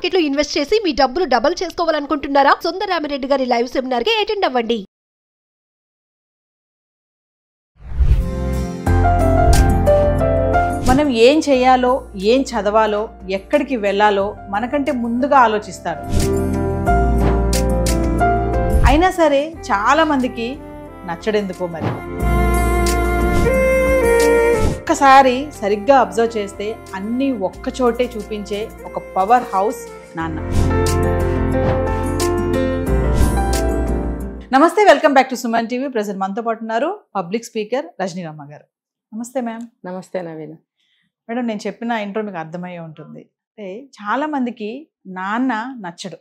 Market లో invest చేసి మీ డబ్బులు డబుల్ చేసుకోవాలనుకుంటున్నారా? సుందరరామిరెడ్డి గారి లైవ్ సెమినార్ కి అటెండ్ అవ్వండి. మనం ఏం చేయాలో, ఏం చదవాలో, ఎక్కడికి వెళ్ళాలో మనకంటే ముందుగా ఆలోచిస్తారు. అయినా సరే చాలా మందికి నచ్చడెందుకో మరి. ఒక్కసారి సరిగ్గా అబ్జర్వ్ చేస్తే అన్నీ ఒక్కచోటే చూపించే ఒక పవర్ హౌస్ నాన్న. నమస్తే, welcome back to Suman TV. Present మనతో పాటు ఉన్నారు పబ్లిక్ స్పీకర్ రజనీరమ్మ గారు. నమస్తే మ్యామ్. నమస్తే నవీన. మేడం, నేను చెప్పిన ఇంట్రో మీకు అర్థమయ్యే ఉంటుంది. అంటే చాలామందికి నాన్న నచ్చడు.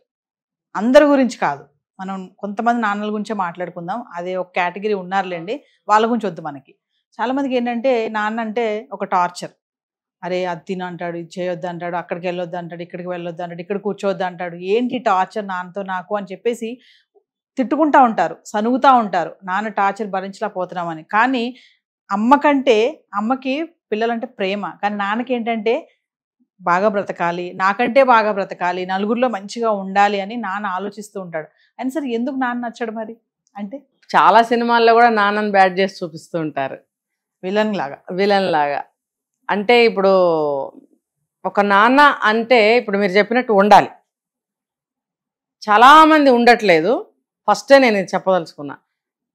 అందరి గురించి కాదు, మనం కొంతమంది నాన్నల గురించే మాట్లాడుకుందాం. అదే ఒక కేటగిరీ ఉన్నారులేండి, వాళ్ళ గురించి వద్దు మనకి. చాలామందికి ఏంటంటే నాన్న అంటే ఒక టార్చర్. అరే అది తినంటాడు, ఇది చేయొద్దు అంటాడు, అక్కడికి వెళ్ళొద్దు అంటాడు, ఇక్కడికి వెళ్ళొద్దు అంటాడు, ఇక్కడ కూర్చోవద్దు అంటాడు. ఏంటి టార్చర్ నాన్నతో నాకు అని చెప్పేసి తిట్టుకుంటూ ఉంటారు, సనుగుతూ ఉంటారు, నాన్న టార్చర్ భరించలేకపోతున్నామని. కానీ అమ్మకి పిల్లలంటే ప్రేమ, కానీ నాన్నకి ఏంటంటే బాగా బ్రతకాలి, నాకంటే బాగా బ్రతకాలి, నలుగురిలో మంచిగా ఉండాలి అని నాన్న ఆలోచిస్తూ ఉంటాడు. అయినా సరే ఎందుకు నాన్న నచ్చడు మరి? అంటే చాలా సినిమాల్లో కూడా నాన్నని బ్యాడ్ చేసి చూపిస్తూ ఉంటారు, విలన్ లాగా. అంటే ఇప్పుడు ఒక నాన్న అంటే ఇప్పుడు మీరు చెప్పినట్టు ఉండాలి. చాలామంది ఉండట్లేదు. ఫస్టే నేను ఇది చెప్పదలుచుకున్నా,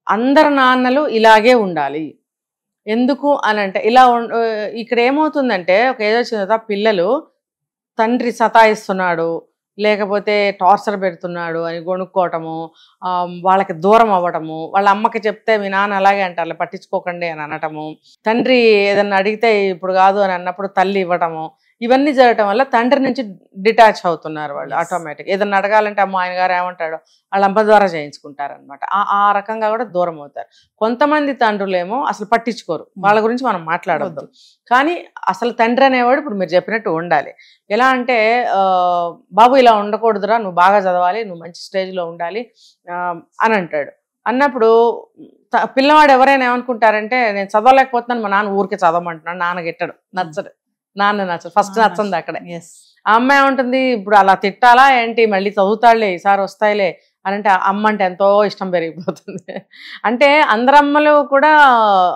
అందరు నాన్నలు ఇలాగే ఉండాలి. ఎందుకు అని అంటే ఇలా ఇక్కడ ఏమవుతుందంటే ఒక ఏజ్ వచ్చిన తర్వాత పిల్లలు తండ్రి సతాయిస్తున్నాడు, లేకపోతే టార్చర్ పెడుతున్నాడు అని గొనుక్కోవటము, వాళ్ళకి దూరం అవ్వటము, వాళ్ళ అమ్మకి చెప్తే మీ నాన్న అలాగే అంటారు పట్టించుకోకండి అని అనటము, తండ్రి ఏదన్నా అడిగితే ఇప్పుడు కాదు అని అన్నప్పుడు తల్లి ఇవ్వటము, ఇవన్నీ జరగటం వల్ల తండ్రి నుంచి డిటాచ్ అవుతున్నారు వాళ్ళు. ఆటోమేటిక్ ఏదన్నా అడగాలంటే అమ్మ ఆయన గారు ఏమంటాడో వాళ్ళ అమ్మ ద్వారా చేయించుకుంటారనమాట. ఆ రకంగా కూడా దూరం అవుతారు. కొంతమంది తండ్రులేమో అసలు పట్టించుకోరు, వాళ్ళ గురించి మనం మాట్లాడవద్దు. కానీ అసలు తండ్రి అనేవాడు ఇప్పుడు మీరు చెప్పినట్టు ఉండాలి. ఎలా అంటే బాబు ఇలా ఉండకూడదురా, నువ్వు బాగా చదవాలి, నువ్వు మంచి స్టేజ్లో ఉండాలి అని అంటాడు. అన్నప్పుడు పిల్లవాడు ఎవరైనా ఏమనుకుంటారంటే నేను చదవలేకపోతున్నాను, మా నాన్న ఊరికే చదవమంటున్నాడు, నాన్న గిట్టడు, నచ్చడు, నాన్న నచ్చదు, ఫస్ట్ నచ్చంది అక్కడే. ఆ అమ్మాయి ఉంటుంది ఇప్పుడు అలా తిట్టాలా ఏంటి, మళ్ళీ చదువుతాడులే, ఈసారి వస్తాయిలే అని అంటే అమ్మ అంటే ఎంతో ఇష్టం పెరిగిపోతుంది. అంటే అందరమ్మలు కూడా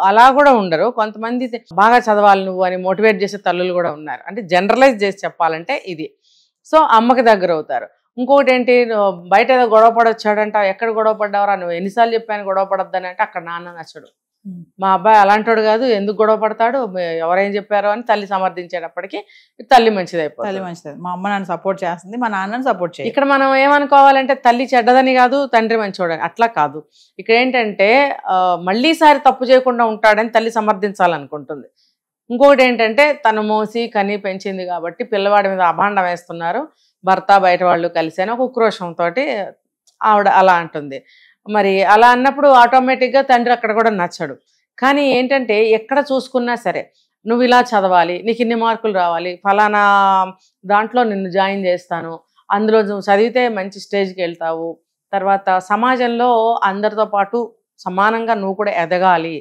అలా కూడా ఉండరు. కొంతమంది బాగా చదవాలి నువ్వు అని మోటివేట్ చేసే తల్లులు కూడా ఉన్నారు. అంటే జనరలైజ్ చేసి చెప్పాలంటే ఇది. సో అమ్మకి దగ్గర అవుతారు. ఇంకొకటి ఏంటి, బయట ఏదో గొడవ పడొచ్చాడంట, ఎక్కడ గొడవ పడ్డావరా, నువ్వు ఎన్నిసార్లు చెప్పాను గొడవ పడొద్దని అంటే అక్కడ నాన్న నచ్చడు. మా అబ్బాయి అలాంటోడు కాదు, ఎందుకు గొడవ పడతాడు, ఎవరేం చెప్పారో అని తల్లి సమర్థించేటప్పటికి తల్లి మంచిదైపోతుంది. తల్లి మంచిది, మా అమ్మ నన్ను సపోర్ట్ చేస్తుంది, మా నాన్నని సపోర్ట్ చేయాలి. ఇక్కడ మనం ఏమనుకోవాలంటే తల్లి చెడ్డదని కాదు, తండ్రి మంచోడని, అట్లా కాదు. ఇక్కడ ఏంటంటే మళ్ళీసారి తప్పు చేయకుండా ఉంటాడని తల్లి సమర్థించాలనుకుంటుంది. ఇంకొకటి ఏంటంటే తను మోసి కని పెంచింది కాబట్టి పిల్లవాడి మీద అభాండం వేస్తున్నారు భర్త బయట వాళ్ళు కలిసి అని ఒక ఉక్రోషంతో ఆవిడ అలా అంటుంది. మరి అలా అన్నప్పుడు ఆటోమేటిక్గా తండ్రి అక్కడ కూడా నచ్చడు. కానీ ఏంటంటే ఎక్కడ చూసుకున్నా సరే నువ్వు ఇలా చదవాలి, నీకు ఇన్ని మార్కులు రావాలి, ఫలానా దాంట్లో నిన్ను జాయిన్ చేస్తాను, అందులో నువ్వు చదివితే మంచి స్టేజ్కి వెళ్తావు, తర్వాత సమాజంలో అందరితో పాటు సమానంగా నువ్వు కూడా ఎదగాలి,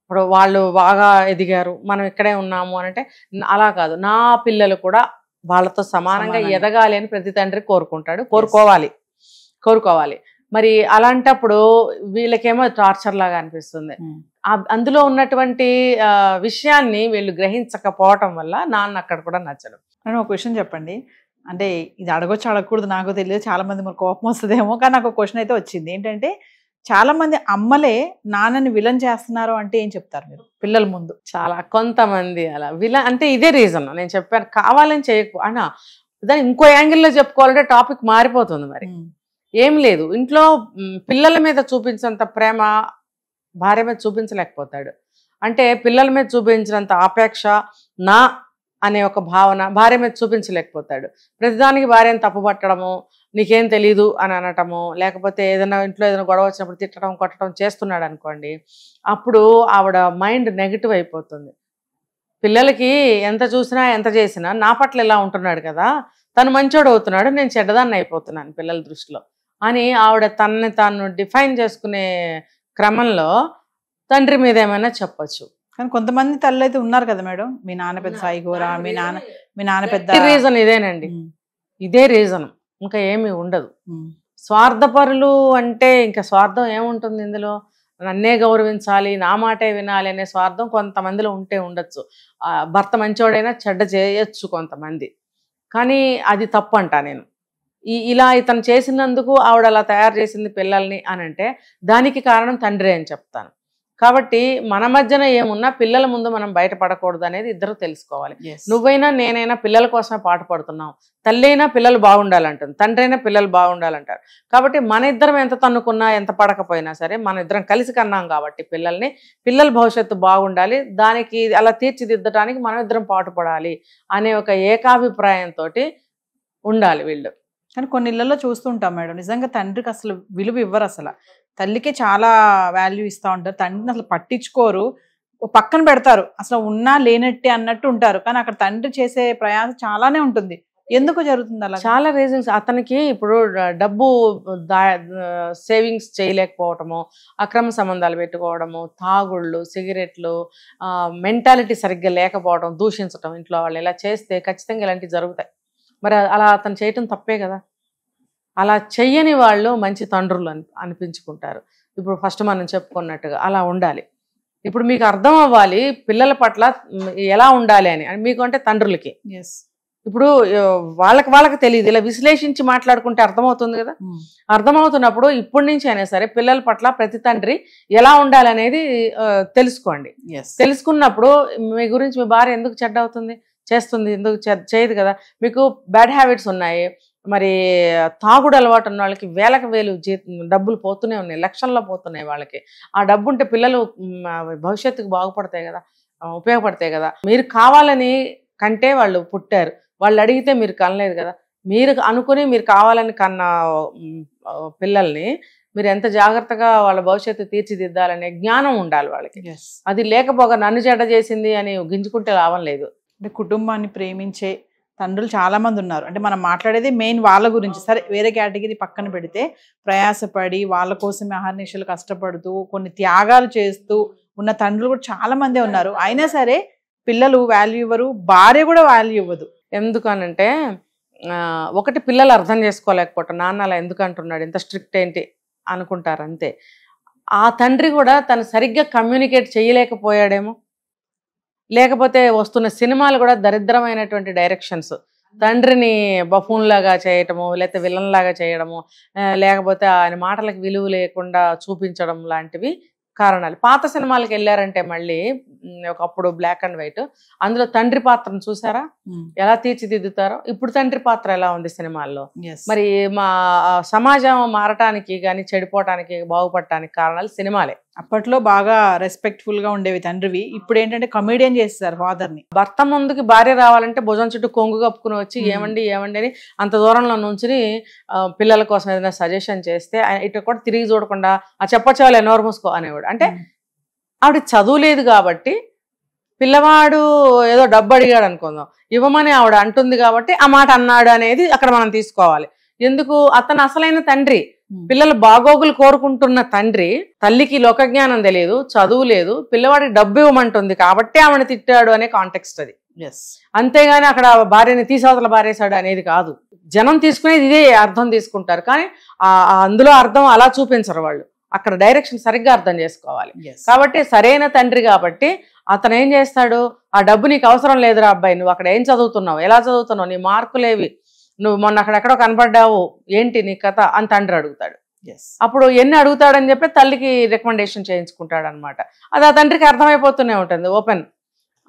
ఇప్పుడు వాళ్ళు బాగా ఎదిగారు మనం ఇక్కడే ఉన్నాము అని అంటే అలా కాదు, నా పిల్లలు కూడా వాళ్ళతో సమానంగా ఎదగాలి అని ప్రతి తండ్రి కోరుకోవాలి. మరి అలాంటప్పుడు వీళ్ళకేమో టార్చర్ లాగా అనిపిస్తుంది. అందులో ఉన్నటువంటి విషయాన్ని వీళ్ళు గ్రహించకపోవటం వల్ల నాన్న అక్కడ కూడా నచ్చడం. నేను ఒక క్వశ్చన్ చెప్పండి, అంటే ఇది అడగకూడదు నాకు తెలియదు, చాలా మంది మరి కోపం వస్తుందేమో, కానీ నాకు ఒక క్వశ్చన్ అయితే వచ్చింది. ఏంటంటే చాలా మంది అమ్మలే నాన్నని విలన్ చేస్తున్నారు అంటే ఏం చెప్తారు మీరు పిల్లల ముందు? చాలా కొంతమంది అలా విలన్ అంటే ఇదే రీజన్ నేను చెప్పాను, కావాలని చేయకు అన్నా. దాన్ని ఇంకో యాంగిల్లో చెప్పుకోవాలంటే టాపిక్ మారిపోతుంది. మరి ఏం లేదు, ఇంట్లో పిల్లల మీద చూపించినంత ప్రేమ భార్య మీద చూపించలేకపోతాడు. అంటే పిల్లల మీద చూపించినంత ఆపేక్ష నా అనే ఒక భావన భార్య మీద చూపించలేకపోతాడు. ప్రతిదానికి భార్యను తప్పుపట్టడము, నీకేం తెలీదు అని అనటము, లేకపోతే ఏదైనా ఇంట్లో ఏదైనా గొడవ వచ్చినప్పుడు తిట్టడం కొట్టడం చేస్తున్నాడు అనుకోండి, అప్పుడు ఆవిడ మైండ్ నెగిటివ్ అయిపోతుంది. పిల్లలకి ఎంత చూసినా ఎంత చేసినా నా పట్ల ఇలా ఉంటున్నాడు కదా, తను మంచోడు అవుతున్నాడు, నేను చెడ్డదాన్ని అయిపోతున్నాను పిల్లల దృష్టిలో అని ఆవిడ తనని తాను డిఫైన్ చేసుకునే క్రమంలో తండ్రి మీద ఏమైనా చెప్పొచ్చు. కానీ కొంతమంది తల్లి అయితే ఉన్నారు కదా మేడం, మీ నాన్న పెద్ద సాయిగోరా, మీ నాన్న పెద్ద రీజన్ ఇదేనండి. ఇదే రీజన్, ఇంకా ఏమీ ఉండదు. స్వార్థపరులు అంటే ఇంకా స్వార్థం ఏముంటుంది ఇందులో? నన్నే గౌరవించాలి, నా మాటే వినాలి అనే స్వార్థం కొంతమందిలో ఉంటే ఉండొచ్చు. భర్త మంచోడైనా చెడ్డ చేయొచ్చు కొంతమంది, కానీ అది తప్పు అంటా నేను. ఇలా ఇతను చేసినందుకు ఆవిడ అలా తయారు చేసింది పిల్లల్ని అని అంటే దానికి కారణం తండ్రి అని చెప్తాను. కాబట్టి మన మధ్యన ఏమున్నా పిల్లల ముందు మనం బయటపడకూడదు అనేది ఇద్దరు తెలుసుకోవాలి. నువ్వైనా నేనైనా పిల్లల కోసమే పాటు పడుతున్నాం. తల్లి అయినా పిల్లలు బాగుండాలంటుంది, తండ్రి అయినా పిల్లలు బాగుండాలంటారు. కాబట్టి మన ఇద్దరం ఎంత తన్నుకున్నా ఎంత పడకపోయినా సరే మన ఇద్దరం కలిసి కన్నాం కాబట్టి పిల్లల భవిష్యత్తు బాగుండాలి, దానికి అలా తీర్చిదిద్దడానికి మనం ఇద్దరం పాటుపడాలి అనే ఒక ఏకాభిప్రాయంతో ఉండాలి వీళ్ళు. కానీ కొన్ని ఇళ్లలో చూస్తుంటాం మేడం, నిజంగా తండ్రికి అసలు విలువ ఇవ్వరు. అసలు తల్లికే చాలా వాల్యూ ఇస్తూ ఉంటారు, తండ్రిని అసలు పట్టించుకోరు, పక్కన పెడతారు, అసలు ఉన్నా లేనట్టే అన్నట్టు ఉంటారు. కానీ అక్కడ తండ్రి చేసే ప్రయాసం చాలానే ఉంటుంది. ఎందుకు జరుగుతుంది అలా? చాలా రీజన్స్. అతనికి ఇప్పుడు డబ్బు సేవింగ్స్ చేయలేకపోవటము, అక్రమ సంబంధాలు పెట్టుకోవడము, తాగుళ్ళు, సిగరెట్లు, మెంటాలిటీ సరిగ్గా లేకపోవడం, దూషించడం ఇంట్లో వాళ్ళు, ఇలా చేస్తే ఖచ్చితంగా ఇలాంటివి జరుగుతాయి. మరి అలా అతను చేయటం తప్పే కదా. అలా చెయ్యని వాళ్ళు మంచి తండ్రులు అనిపించుకుంటారు. ఇప్పుడు ఫస్ట్ మనం చెప్పుకున్నట్టుగా అలా ఉండాలి. ఇప్పుడు మీకు అర్థం అవ్వాలి పిల్లల పట్ల ఎలా ఉండాలి అని, మీకు అంటే తండ్రులకి. ఇప్పుడు వాళ్ళకి తెలియదు, ఇలా విశ్లేషించి మాట్లాడుకుంటే అర్థమవుతుంది కదా. అర్థమవుతున్నప్పుడు ఇప్పటి నుంచి అయినా సరే పిల్లల పట్ల ప్రతి తండ్రి ఎలా ఉండాలనేది తెలుసుకోండి. తెలుసుకున్నప్పుడు మీ గురించి మీ భార్య ఎందుకు చెడ్డ అవుతుంది, చేస్తుంది, ఎందుకు చేయదు కదా. మీకు బ్యాడ్ హ్యాబిట్స్ ఉన్నాయి, మరి తాగుడు అలవాటు ఉన్న వాళ్ళకి వేలకు వేలు డబ్బులు పోతూనే ఉన్నాయి, లక్షల్లో పోతున్నాయి వాళ్ళకి. ఆ డబ్బు ఉంటే పిల్లలు భవిష్యత్తుకు బాగుపడతాయి కదా, ఉపయోగపడతాయి కదా. మీరు కావాలని కంటే వాళ్ళు పుట్టారు, వాళ్ళు అడిగితే మీరు కనలేదు కదా. మీరు అనుకుని మీరు కావాలని కన్న పిల్లల్ని మీరు ఎంత జాగ్రత్తగా వాళ్ళ భవిష్యత్తు తీర్చిదిద్దాలనే జ్ఞానం ఉండాలి వాళ్ళకి. అది లేకపోగా నన్ను చెడ్డ చేసింది అని గింజుకుంటే లాభం లేదు. అంటే కుటుంబాన్ని ప్రేమించే తండ్రులు చాలా మంది ఉన్నారు. అంటే మనం మాట్లాడేది మెయిన్ వాళ్ళ గురించి. సరే వేరే కేటగిరీ పక్కన పెడితే ప్రయాసపడి వాళ్ళ కోసమే అహర్నిశలు కష్టపడుతూ కొన్ని త్యాగాలు చేస్తూ ఉన్న తండ్రులు కూడా చాలా మందే ఉన్నారు. అయినా సరే పిల్లలు వాల్యూ ఇవ్వరు, భార్య కూడా వాల్యూ ఇవ్వదు. ఎందుకనంటే ఒకటి పిల్లలు అర్థం చేసుకోలేకపోవటం, నాన్న అలా ఎందుకు అంటున్నాడు, ఇంత స్ట్రిక్ట్ ఏంటి అనుకుంటారు అంతే. ఆ తండ్రి కూడా తను సరిగ్గా కమ్యూనికేట్ చేయలేకపోయాడేమో, లేకపోతే వస్తున్న సినిమాలు కూడా దరిద్రమైనటువంటి డైరెక్షన్స్, తండ్రిని బఫూన్ లాగా చేయటము, లేకపోతే విలన్ లాగా చేయడము, లేకపోతే ఆయన మాటలకు విలువ లేకుండా చూపించడం లాంటివి కారణాలు. పాత సినిమాలకు వెళ్ళారంటే మళ్ళీ ఒకప్పుడు బ్లాక్ అండ్ వైట్, అందులో తండ్రి పాత్రను చూసారా ఎలా తీర్చిదిద్దుతారో. ఇప్పుడు తండ్రి పాత్ర ఎలా ఉంది సినిమాల్లో. మరి మా సమాజం మారటానికి కానీ చెడిపోవటానికి బాగుపడటానికి కారణాలు సినిమాలే. అప్పట్లో బాగా రెస్పెక్ట్ఫుల్ గా ఉండేవి తండ్రివి, ఇప్పుడు ఏంటంటే కమెడియన్ చేస్తారు ఫాదర్ ని. భర్త ముందుకి భార్య రావాలంటే భుజం చుట్టూ కొంగు కప్పుకుని వచ్చి ఏమండి ఏమండి అని అంత దూరంలో నుంచి పిల్లల కోసం ఏదైనా సజెషన్ చేస్తే ఇటు కూడా తిరిగి చూడకుండా ఆ చెప్పచ్చాలు ఎన్నోరు మూసుకో అనేవాడు. అంటే ఆవిడ చదువు లేదు కాబట్టి పిల్లవాడు ఏదో డబ్బు అడిగాడు అనుకుందాం, ఇవ్వమని ఆవిడ అంటుంది కాబట్టి ఆ మాట అన్నాడు అనేది అక్కడ మనం తీసుకోవాలి. ఎందుకు? అతను అసలైన తండ్రి, పిల్లల బాగోగులు కోరుకుంటున్న తండ్రి. తల్లికి లోకజ్ఞానం తెలియదు, చదువు లేదు, పిల్లవాడికి డబ్బు ఇవ్వమంటుంది కాబట్టి ఆమెను తిట్టాడు అనే కాంటెక్స్ట్ అది. అంతేగాని అక్కడ భార్యని తీసవతల భార్యేశాడు అనేది కాదు. జనం తీసుకునేది ఇదే అర్థం తీసుకుంటారు, కానీ అందులో అర్థం అలా చూపించరు వాళ్ళు. అక్కడ డైరెక్షన్ సరిగ్గా అర్థం చేసుకోవాలి. కాబట్టి సరైన తండ్రి కాబట్టి అతను ఏం చేస్తాడు, ఆ డబ్బు నీకు అవసరం లేదురా అబ్బాయి, నువ్వు అక్కడ ఏం చదువుతున్నావు, ఎలా చదువుతున్నావు, నీ మార్కులేవి, నువ్వు మొన్న అక్కడెక్కడో కనపడ్డావు, ఏంటి నీ కథ అని తండ్రి అడుగుతాడు. అప్పుడు ఎన్ని అడుగుతాడని చెప్పి తల్లికి రికమెండేషన్ చేయించుకుంటాడు అనమాట. అది ఆ తండ్రికి అర్థమైపోతూనే ఉంటుంది ఓపెన్.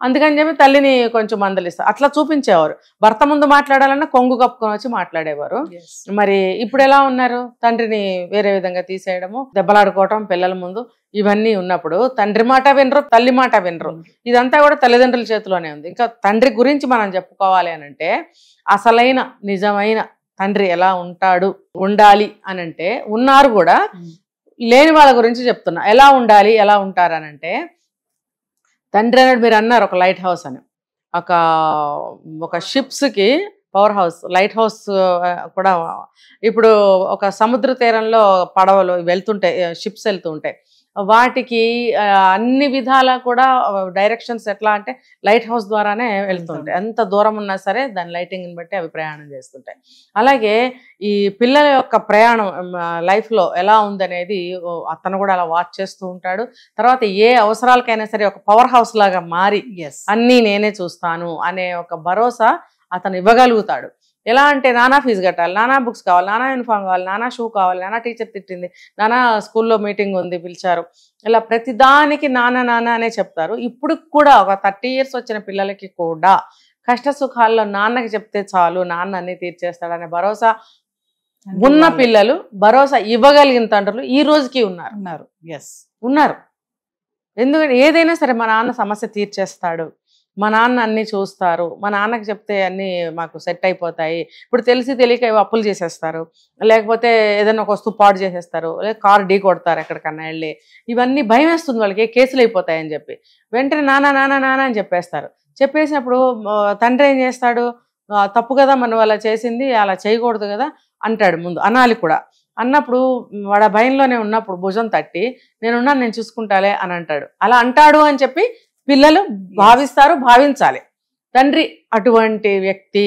అందుకని చెప్పి తల్లిని కొంచెం మందలిస్తారు. అట్లా చూపించేవారు. భర్త ముందు మాట్లాడాలన్నా కొంగు కప్పుకొని వచ్చి మాట్లాడేవారు. మరి ఇప్పుడు ఎలా ఉన్నారు, తండ్రిని వేరే విధంగా తీసేయడము, దెబ్బలాడుకోవటం పిల్లల ముందు, ఇవన్నీ ఉన్నప్పుడు తండ్రి మాట వినరు, తల్లి మాట వినరు. ఇదంతా కూడా తల్లిదండ్రుల చేతిలోనే ఉంది. ఇంకా తండ్రి గురించి మనం చెప్పుకోవాలి అని అంటే అసలైన నిజమైన తండ్రి ఎలా ఉంటాడు, ఉండాలి అని అంటే, ఉన్నారు కూడా, లేని వాళ్ళ గురించి చెప్తున్నా. ఎలా ఉండాలి, ఎలా ఉంటారు అని అంటే, తండ్రి అనేది మీరు అన్నారు ఒక లైట్ హౌస్ అని, ఒక షిప్స్కి పవర్ హౌస్, లైట్ హౌస్ కూడా. ఇప్పుడు ఒక సముద్ర తీరంలో పడవలు వెళ్తుంటాయి, షిప్స్ వెళ్తూ ఉంటాయి. వాటికి అన్ని విధాలా కూడా డైరెక్షన్స్ ఎట్లా అంటే లైట్ హౌస్ ద్వారానే వెళ్తుంటాయి. ఎంత దూరం ఉన్నా సరే దాని లైటింగ్ని బట్టి అవి ప్రయాణం చేస్తుంటాయి. అలాగే ఈ పిల్లల యొక్క ప్రయాణం లైఫ్లో ఎలా ఉందనేది అతను కూడా అలా వాచ్ చేస్తూ ఉంటాడు. తర్వాత ఏ అవసరాలకైనా సరే ఒక పవర్ హౌస్ లాగా మారి అన్నీ నేనే చూస్తాను అనే ఒక భరోసా అతను ఇవ్వగలుగుతాడు. ఎలా అంటే నానా ఫీజు కట్టాలి, నానా బుక్స్ కావాలి, నానా యూనిఫామ్ కావాలి, నానా షూ కావాలి, నానా టీచర్ తిట్టింది, నానా స్కూల్లో మీటింగ్ ఉంది పిలిచారు, ఇలా ప్రతిదానికి నాన్న నాన్న అనే చెప్తారు. ఇప్పుడు కూడా ఒక 30 years వచ్చిన పిల్లలకి కూడా కష్ట సుఖాల్లో నాన్నకి చెప్తే చాలు, నాన్న అన్ని తీర్చేస్తాడనే భరోసా ఉన్న పిల్లలు, భరోసా ఇవ్వగలిగిన తండ్రులు ఈ రోజుకి ఉన్నారు. ఎందుకంటే ఏదైనా సరే మా నాన్న సమస్య తీర్చేస్తాడు, మా నాన్న అన్నీ చూస్తారు, మా నాన్నకి చెప్తే అన్నీ మాకు సెట్ అయిపోతాయి. ఇప్పుడు తెలిసి తెలియక అప్పులు చేసేస్తారు, లేకపోతే ఏదైనా ఒక వస్తువు పాడు చేసేస్తారు, లేదా కారు ఢీ కొడతారు ఎక్కడికన్నా వెళ్ళి. ఇవన్నీ భయం వేస్తుంది వాళ్ళకి, కేసులు అయిపోతాయని చెప్పి వెంటనే నాన్న నాన్న నాన్న అని చెప్పేస్తారు. చెప్పేసినప్పుడు తండ్రి ఏం చేస్తాడు, తప్పు కదా మనం అలా చేసింది, అలా చేయకూడదు కదా అంటాడు. ముందు అనాలి కూడా. అన్నప్పుడు వాడు ఆ భయంలోనే ఉన్నప్పుడు భుజం తట్టి నేనున్నాను, నేను చూసుకుంటాలే అని అంటాడు. అలా అంటాడు అని చెప్పి పిల్లలు భావిస్తారు, భావించాలి. తండ్రి అటువంటి వ్యక్తి.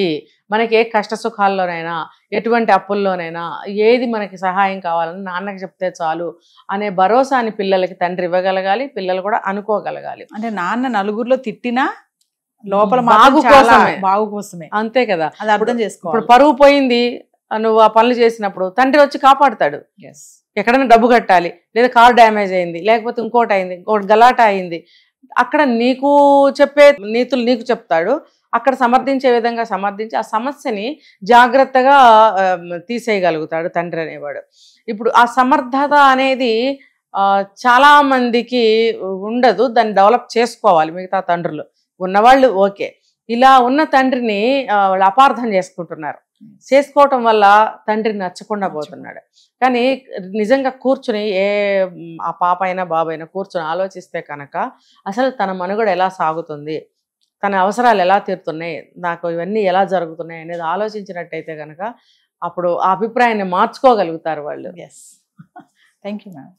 మనకి ఏ కష్ట సుఖాల్లోనైనా, ఎటువంటి అప్పుల్లోనైనా, ఏది మనకి సహాయం కావాలని నాన్నకి చెప్తే చాలు అనే భరోసాని పిల్లలకి తండ్రి ఇవ్వగలగాలి, పిల్లలు కూడా అనుకోగలగాలి. అంటే నాన్న నలుగురిలో తిట్టినా లోపల బాగు కోసమే, అంతే కదా, అది అర్థం చేసుకోవాలి. ఇప్పుడు పరువు పోయింది, నువ్వు ఆ పనులు చేసినప్పుడు తండ్రి వచ్చి కాపాడుతాడు. ఎక్కడైనా డబ్బు కట్టాలి, లేదా కార్ డ్యామేజ్ అయింది, లేకపోతే ఇంకోటి అయింది, ఇంకోటి గలాట అయింది, అక్కడ నీకు చెప్పే నీతులు నీకు చెప్తాడు. అక్కడ సమర్థించే విధంగా సమర్థించి ఆ సమస్యని జాగ్రత్తగా తీసేయగలుగుతాడు తండ్రి అనేవాడు. ఇప్పుడు ఆ సమర్థత అనేది చాలా మందికి ఉండదు, దాన్ని డెవలప్ చేసుకోవాలి మిగతా తండ్రులు. ఉన్నవాళ్ళు ఓకే, ఇలా ఉన్న తండ్రిని వాళ్ళు అపార్థం చేసుకుంటున్నారు. చేసుకోవటం వల్ల తండ్రి నచ్చకుండా పోతున్నాడు. కానీ నిజంగా కూర్చుని ఆ పాప అయినా బాబు అయినా కూర్చుని ఆలోచిస్తే కనుక అసలు తన మనుగడ ఎలా సాగుతుంది, తన అవసరాలు ఎలా తీరుతున్నాయి, నాకు ఇవన్నీ ఎలా జరుగుతున్నాయి అనేది ఆలోచించినట్టయితే కనుక అప్పుడు ఆ అభిప్రాయాన్ని మార్చుకోగలుగుతారు వాళ్ళు. Thank you madam.